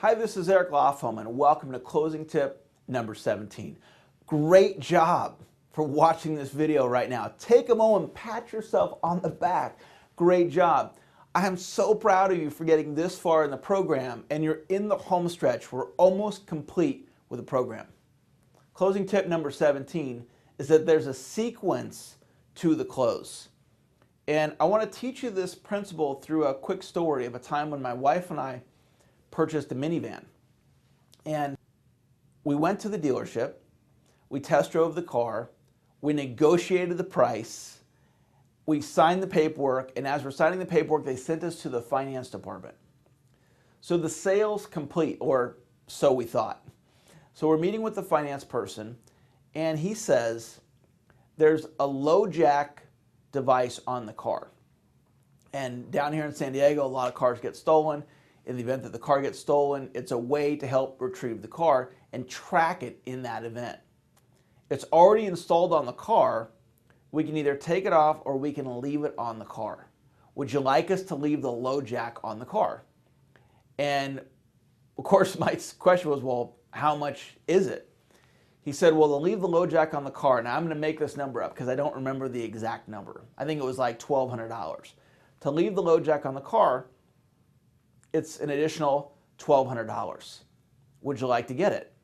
Hi, this is Eric Lofholm, and welcome to closing tip number 17. Great job for watching this video right now. Take a moment, pat yourself on the back. Great job. I am so proud of you for getting this far in the program, and you're in the home stretch. We're almost complete with the program. Closing tip number 17 is that there's a sequence to the close. And I want to teach you this principle through a quick story of a time when my wife and I purchased a minivan. And we went to the dealership, we test drove the car, we negotiated the price, we signed the paperwork, and as we're signing the paperwork, they sent us to the finance department. So the sale's complete, or so we thought. So we're meeting with the finance person, and he says, there's a low jack device on the car. And down here in San Diego, a lot of cars get stolen. In the event that the car gets stolen, it's a way to help retrieve the car and track it in that event. It's already installed on the car. We can either take it off or we can leave it on the car. Would you like us to leave the low jack on the car? And of course, my question was, well, how much is it? He said, well, they'll leave the low jack on the car. Now I'm going to make this number up because I don't remember the exact number. I think it was like $1,200. To leave the low jack on the car, it's an additional $1,200. Would you like to get it?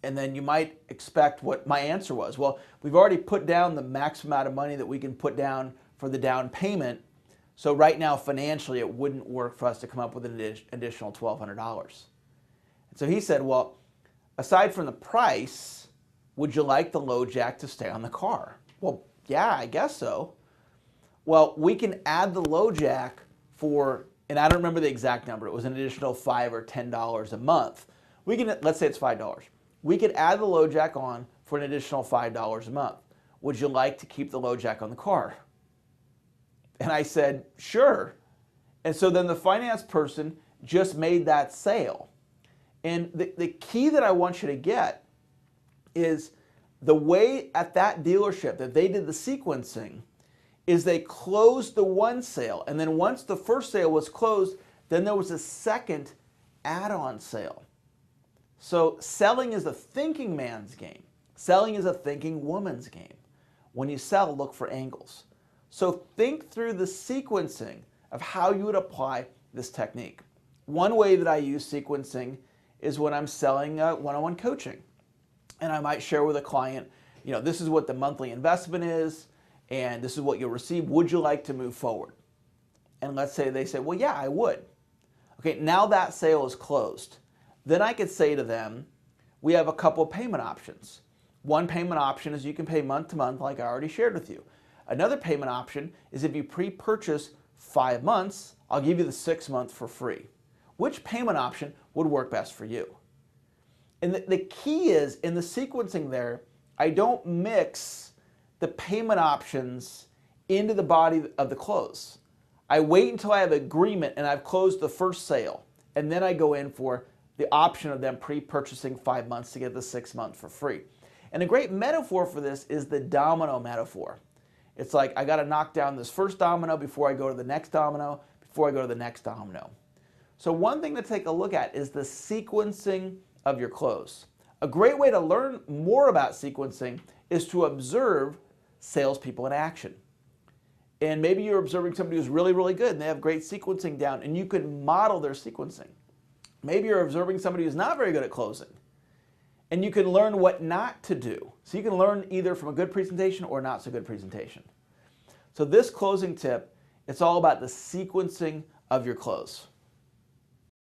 And then you might expect what my answer was. Well, we've already put down the max amount of money that we can put down for the down payment. So right now, financially, it wouldn't work for us to come up with an additional $1,200. And so he said, well, aside from the price, would you like the low jack to stay on the car? Well, yeah, I guess so. Well, we can add the low jack for, and I don't remember the exact number, it was an additional $5 or $10 a month. We can, let's say it's $5. We could add the low jack on for an additional $5 a month. Would you like to keep the low jack on the car? And I said, sure. And so then the finance person just made that sale. And the key that I want you to get is the way at that dealership that they did the sequencing is they closed the one sale, and then once the first sale was closed, then there was a second add-on sale. So selling is a thinking man's game. Selling is a thinking woman's game. When you sell, look for angles. So think through the sequencing of how you would apply this technique. One way that I use sequencing is when I'm selling one-on-one coaching. And I might share with a client, you know, this is what the monthly investment is, and this is what you'll receive. Would you like to move forward? And let's say they say, well, yeah, I would. Okay, now that sale is closed. Then I could say to them, we have a couple of payment options. One payment option is you can pay month to month, like I already shared with you. Another payment option is if you pre-purchase 5 months, I'll give you the 6th month for free. Which payment option would work best for you? And the key is, in the sequencing there, I don't mix the payment options into the body of the close. I wait until I have agreement and I've closed the first sale, and then I go in for the option of them pre-purchasing 5 months to get the 6th month for free. And a great metaphor for this is the domino metaphor. It's like I got to knock down this first domino before I go to the next domino, before I go to the next domino. So one thing to take a look at is the sequencing of your close. A great way to learn more about sequencing is to observe salespeople in action. And maybe you're observing somebody who's really, really good and they have great sequencing down, and you can model their sequencing. Maybe you're observing somebody who's not very good at closing, and you can learn what not to do. So you can learn either from a good presentation or not so good presentation. So this closing tip, it's all about the sequencing of your close.